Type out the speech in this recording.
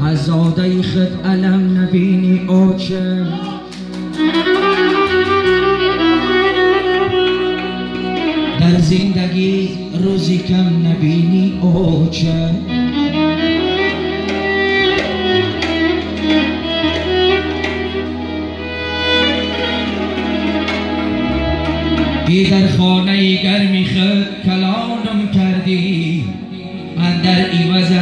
عزاده خد علم نبینی اوچه در زندگی روزی کم نبینی اوچه ای در خانه گرمی خود کلانم کردی اندر عوض